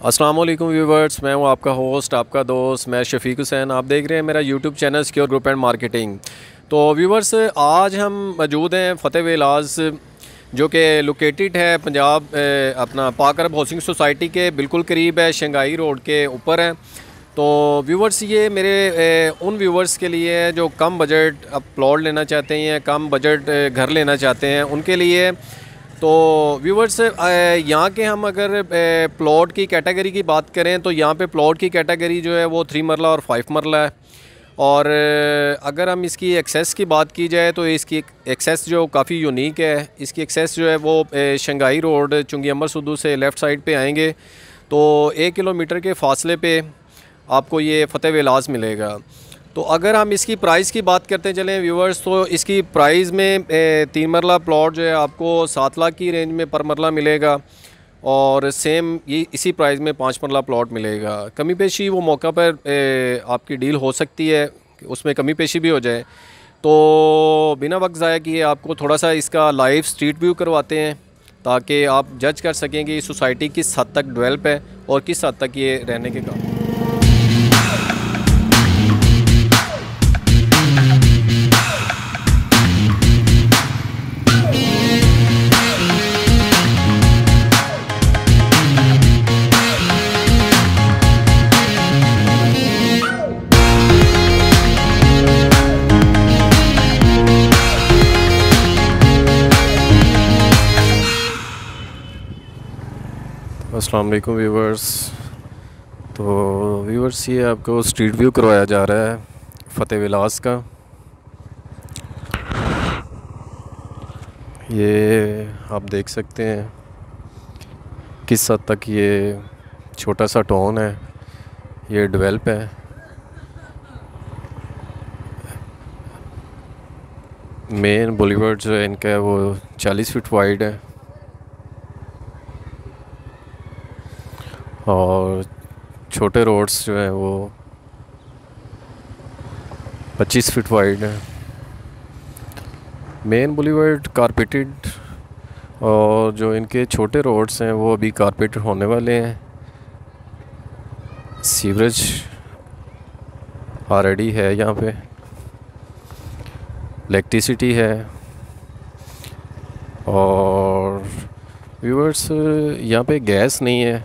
अस्सलाम वालेकुम व्यूवर्स, मैं हूं आपका होस्ट, आपका दोस्त, मैं शफीक हुसैन। आप देख रहे हैं मेरा YouTube channel secure group and marketing. तो व्यूवर्स, आज हम मौजूद हैं फतेह विलास, जो कि लोकेटेड है पंजाब अपना पाक अरब हाउसिंग सोसाइटी के बिल्कुल करीब है, शंघाई रोड के ऊपर है। तो व्यूवर्स, ये मेरे उन व्यूवर्स के लिए है जो कम बजट अब प्लॉट लेना चाहते हैं, कम बजट घर लेना चाहते हैं, उनके लिए। तो व्यूवर्स, यहाँ के हम अगर प्लॉट की कैटेगरी की बात करें तो यहाँ पे प्लॉट की कैटेगरी जो है वो 3 मरला और 5 मरला है। और अगर हम इसकी एक्सेस की बात की जाए तो इसकी एक्सेस जो काफ़ी यूनिक है। इसकी एक्सेस जो है वो शंघाई रोड चुंगी अमर सुद्दू से लेफ़्ट साइड पे आएंगे तो 1 किलोमीटर के फासले पे आपको ये फतेह विलास मिलेगा। तो अगर हम इसकी प्राइस की बात करते चलें व्यूवर्स, तो इसकी प्राइस में 3 मरला प्लॉट जो है आपको 7 लाख की रेंज में पर मरला मिलेगा। और सेम ये इसी प्राइस में 5 मरला प्लॉट मिलेगा। कमी पेशी वो मौका पर आपकी डील हो सकती है, उसमें कमी पेशी भी हो जाए। तो बिना वक्त ज़ाया किए आपको थोड़ा सा इसका लाइव स्ट्रीट व्यू करवाते हैं, ताकि आप जज कर सकें कि सोसाइटी किस हद तक डेवलप है और किस हद तक ये रहने के काम। अस्सलाम वालेकुम व्यूवर्स। तो व्यूवर्स, ये आपको स्ट्रीट व्यू करवाया जा रहा है फतेह विलास का। ये आप देख सकते हैं किस हद तक ये छोटा सा टाउन है, ये डेवलप है। मेन बुलेवार्ड जो है इनका वो 40 फीट वाइड है और छोटे रोड्स जो हैं वो 25 फीट वाइड है। मेन बुलेवार्ड कारपेटेड और जो इनके छोटे रोड्स हैं वो अभी कारपेटेड होने वाले हैं। सीवरेज ऑलरेडी है यहाँ पे, इलेक्ट्रिसिटी है। और व्यूअर्स, यहाँ पे गैस नहीं है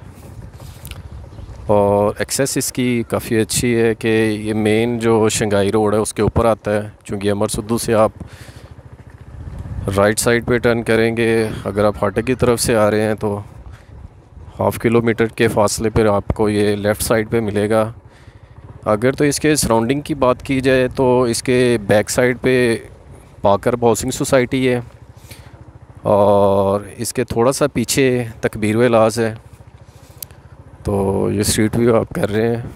और एक्सेस इसकी काफ़ी अच्छी है कि ये मेन जो शंघाई रोड है उसके ऊपर आता है। चूँकि अमर सुद्दू से आप राइट साइड पे टर्न करेंगे, अगर आप फाटक की तरफ से आ रहे हैं तो हाफ़ किलोमीटर के फासले पर आपको ये लेफ़्ट साइड पे मिलेगा। अगर तो इसके सराउंडिंग की बात की जाए तो इसके बैक साइड पे पाक अरब हाउसिंग सोसाइटी है और इसके थोड़ा सा पीछे तकबीर विलास है। तो ये स्ट्रीट व्यू आप कर रहे हैं।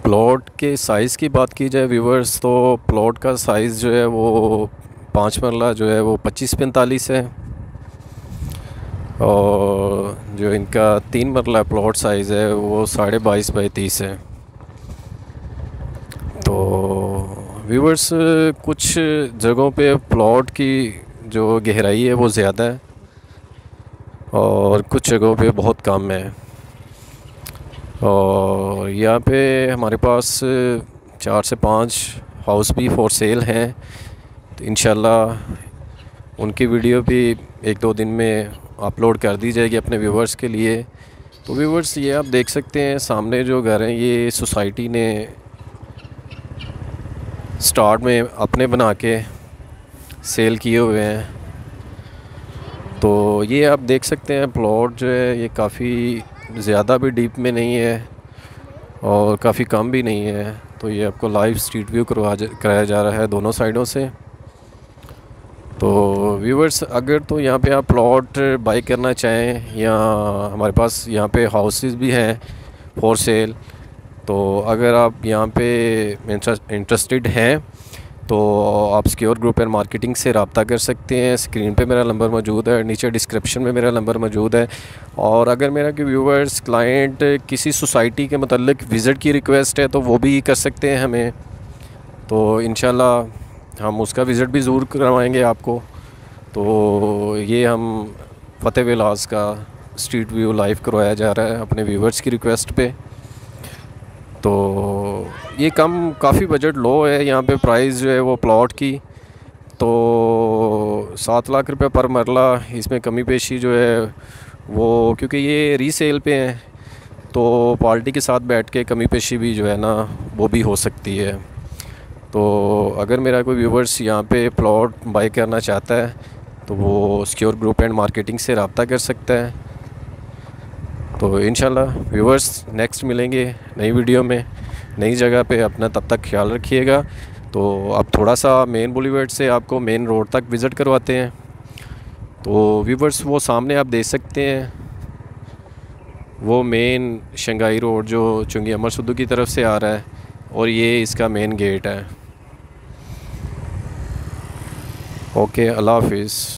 प्लॉट के साइज़ की बात की जाए व्यूवर्स, तो प्लॉट का साइज़ जो है वो 5 मरला जो है वो 25-45 है और जो इनका 3 मरला प्लॉट साइज़ है वो 22.5 बाई 30 है। तो व्यूवर्स, कुछ जगहों पे प्लॉट की जो गहराई है वो ज़्यादा है और कुछ जगहों पे बहुत कम है। और यहाँ पे हमारे पास 4 से 5 हाउस भी फॉर सेल हैं। तो इंशाल्लाह उनकी वीडियो भी 1-2 दिन में अपलोड कर दी जाएगी अपने व्यूवर्स के लिए। तो व्यूवर्स, ये आप देख सकते हैं सामने जो घर हैं ये सोसाइटी ने स्टार्ट में अपने बना के सेल किए हुए हैं। तो ये आप देख सकते हैं प्लॉट जो है ये काफ़ी ज़्यादा भी डीप में नहीं है और काफ़ी कम भी नहीं है। तो ये आपको लाइव स्ट्रीट व्यू कराया जा रहा है दोनों साइडों से। तो व्यूवर्स, अगर तो यहाँ पे आप प्लॉट बाई करना चाहें या हमारे पास यहाँ पे हाउसेस भी हैं फॉर सेल, तो अगर आप यहाँ पे इंटरेस्टेड हैं तो आप सिक्योर ग्रुप एंड मार्केटिंग से रब्ता कर सकते हैं। स्क्रीन पे मेरा नंबर मौजूद है, नीचे डिस्क्रिप्शन में मेरा नंबर मौजूद है। और अगर मेरा कि व्यूवर्स क्लाइंट किसी सोसाइटी के मतलब विज़िट की रिक्वेस्ट है तो वो भी कर सकते हैं हमें। तो इंशाल्लाह हम उसका विज़िट भी ज़रूर करवाएंगे आपको। तो ये हम फतेह विलास का स्ट्रीट व्यू लाइव करवाया जा रहा है अपने व्यूवर्स की रिक्वेस्ट पे। तो ये काफ़ी बजट लो है, यहाँ पे प्राइस जो है वो प्लॉट की तो 7 लाख रुपए पर मरला। इसमें कमी पेशी जो है वो, क्योंकि ये रीसेल पे हैं तो पार्टी के साथ बैठ के कमी पेशी भी जो है ना वो भी हो सकती है। तो अगर मेरा कोई व्यूवर्स यहाँ पे प्लॉट बाई करना चाहता है तो वो सिक्योर ग्रुप एंड मार्केटिंग से रब्ता कर सकता है। तो इंशाल्लाह व्यूवर्स नेक्स्ट मिलेंगे नई वीडियो में नई जगह पे। अपना तब तक ख्याल रखिएगा। तो अब थोड़ा सा मेन बुलेवार्ड से आपको मेन रोड तक विज़िट करवाते हैं। तो व्यूवर्स वो सामने आप देख सकते हैं, वो मेन शंघाई रोड जो चुंगी अमर सुद्दू की तरफ से आ रहा है और ये इसका मेन गेट है। ओके, अल्लाह हाफिज़।